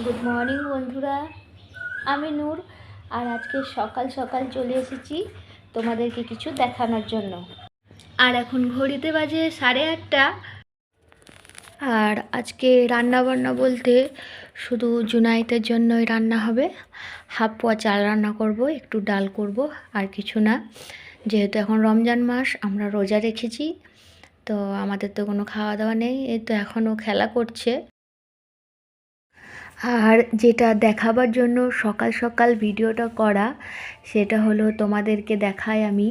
Good morning বন্ধুরা, আমি নূর। আর আজকে সকাল সকাল চলে এসেছি তোমাদেরকে কিছু দেখানোর জন্য। আর এখন ঘড়িতে বাজে 8:30। আর আজকে রান্না বান্না বলতে শুধু জুনাইতের জন্যই রান্না হবে। হাফ পোয়া চাল রান্না করব, একটু ডাল করব, আর কিছু না। যেহেতু এখন রমজান মাস, আমরা রোজা রেখেছি, তো আমাদের তো কোনো খাওয়া দাওয়া নেই। এই তো এখনও খেলা করছে। আর যেটা দেখাবার জন্য সকাল সকাল ভিডিওটা করা, সেটা হলো তোমাদেরকে দেখাই আমি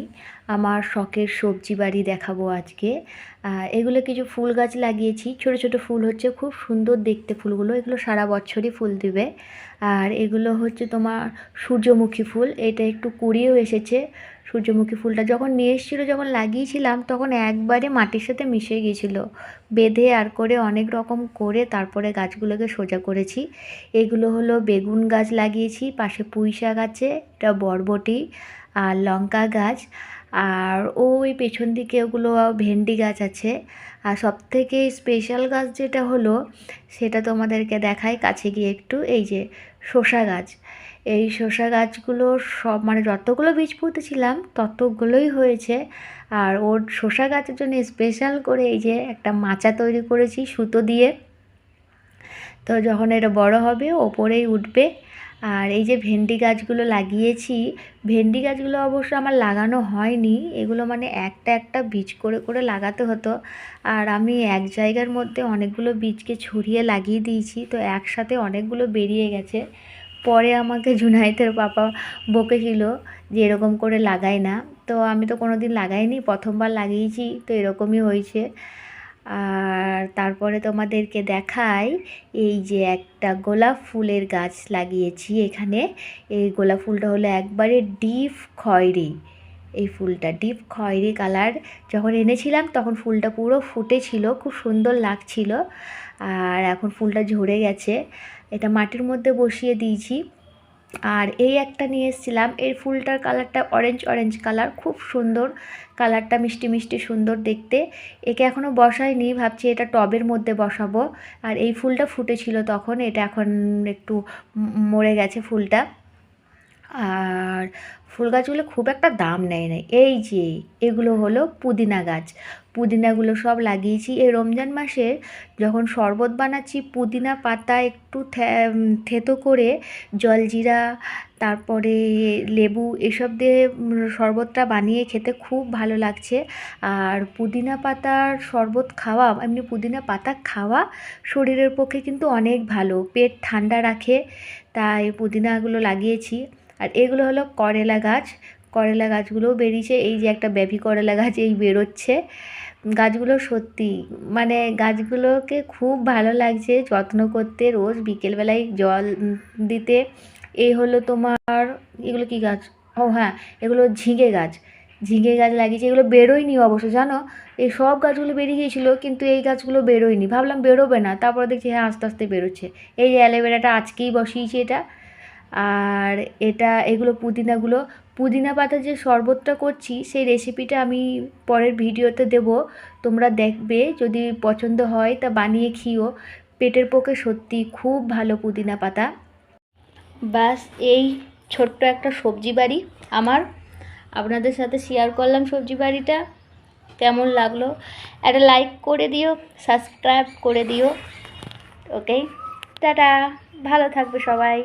আমার শখের সবজি বাড়ি দেখাবো আজকে। এগুলো কিছু ফুল গাছ লাগিয়েছি, ছোট ছোট ফুল হচ্ছে, খুব সুন্দর দেখতে ফুলগুলো। এগুলো সারা বছরই ফুল দিবে। আর এগুলো হচ্ছে তোমার সূর্যমুখী ফুল। এটা একটু কুড়িয়েও এসেছে। সূর্যমুখী ফুলটা যখন নিয়ে এসেছিলো, যখন লাগিয়েছিলাম, তখন একবারে মাটির সাথে মিশে গিয়েছিলো। বেঁধে আর করে অনেক রকম করে তারপরে গাছগুলোকে সোজা করেছি। এগুলো হলো বেগুন গাছ লাগিয়েছি, পাশে পুঁই শাক আছে, এটা বরবটি আর লঙ্কা গাছ। আর ওই পেছন দিকে ওগুলো ভেন্ডি গাছ আছে। আর সবথেকে স্পেশাল গাছ যেটা হলো, সেটা তোমাদেরকে দেখাই কাছে গিয়ে একটু। এই যে শসা গাছ, এই শসা গাছগুলো সব মানে যতগুলো বীজ পুঁতেছিলাম ততগুলোই হয়েছে। আর ওর শসা গাছের জন্য স্পেশাল করে এই যে একটা মাচা তৈরি করেছি সুতো দিয়ে। তো যখন এটা বড় হবে ওপরেই উঠবে। আর এই যে ভেন্ডি গাছগুলো লাগিয়েছি, ভেন্ডি গাছগুলো অবশ্য আমার লাগানো হয়নি। এগুলো মানে একটা একটা বীজ করে করে লাগাতে হতো। আর আমি এক জায়গার মধ্যে অনেকগুলো বীজকে ছড়িয়ে লাগিয়ে দিয়েছি, তো একসাথে অনেকগুলো বেরিয়ে গেছে। পরে আমাকে জুনায়েতের পাপা বকেছিল যে এরকম করে লাগাই না। তো আমি তো কোনো দিন লাগাইনি, প্রথমবার লাগিয়েছি, তো এরকমই হয়েছে। আর তারপরে তোমাদেরকে দেখাই এই যে একটা গোলাপ ফুলের গাছ লাগিয়েছি এখানে। এই গোলাপ ফুলটা হলো একবারে ডিপ খয়েরি। এই ফুলটা ডিপ খয়েরি কালার। যখন এনেছিলাম তখন ফুলটা পুরো ফুটেছিল, খুব সুন্দর লাগছিল। আর এখন ফুলটা ঝরে গেছে। এটা মাটির মধ্যে বসিয়ে দিয়েছি। আর এই একটা নিয়ে এসেছিলাম, এর ফুলটার কালারটা অরেঞ্জ অরেঞ্জ কালার, খুব সুন্দর কালারটা, মিষ্টি মিষ্টি সুন্দর দেখতে। একে এখনও বসাইনি, ভাবছি এটা টবের মধ্যে বসাবো। আর এই ফুলটা ফুটেছিল তখন, এটা এখন একটু মরে গেছে ফুলটা। আর ফুল গাছগুলো খুব একটা দাম নেয় না। এই যে এগুলো হলো পুদিনা গাছ। পুদিনাগুলো সব লাগিয়েছি এই রমজান মাসে। যখন শরবত বানাচ্ছি, পুদিনা পাতা একটু থেতো করে জলজিরা, তারপরে লেবু এসব দিয়ে শরবতটা বানিয়ে খেতে খুব ভালো লাগছে। আর পুদিনা পাতার শরবত খাওয়া, এমনি পুদিনা পাতা খাওয়া শরীরের পক্ষে কিন্তু অনেক ভালো, পেট ঠান্ডা রাখে। তাই পুদিনাগুলো লাগিয়েছি। আর এগুলো হলো করলা গাছ। করলা গাছগুলোও বেরিয়েছে। এই যে একটা বেবি করলা গাছ এই বেরোচ্ছে। গাছগুলো সত্যি মানে গাছগুলোকে খুব ভালো লাগছে যত্ন করতে, রোজ বিকেলবেলায় জল দিতে। এই হলো তোমার, এগুলো কি গাছ? ও হ্যাঁ, এগুলো ঝিঙে গাছ। ঝিঙে গাছ লাগিয়েছি, এগুলো বেরোয়নি অবশ্য, জানো। এই সব গাছগুলো বেরিয়ে গিয়েছিলো, কিন্তু এই গাছগুলো বেরোয়নি। ভাবলাম বেরোবে না, তারপরে দেখছি হ্যাঁ আস্তে আস্তে বেরোচ্ছে। এই যে অ্যালোভেরাটা আজকেই বসিয়েছি এটা। আর এগুলো পুদিনাগুলো, পুদিনা পাতার যে শরবতটা করছি সেই রেসিপিটা আমি পরের ভিডিওতে দেব, তোমরা দেখবে। যদি পছন্দ হয় তা বানিয়ে খেও, পেটের পক্ষে সত্যি খুব ভালো পুদিনা পাতা। বাস এই ছোট্ট একটা সবজি বাড়ি আমার, আপনাদের সাথে শেয়ার করলাম সবজি বাড়িটা। কেমন লাগলো একটা লাইক করে দিও, সাবস্ক্রাইব করে দিও। ওকে, টাটা, ভালো থাকবে সবাই।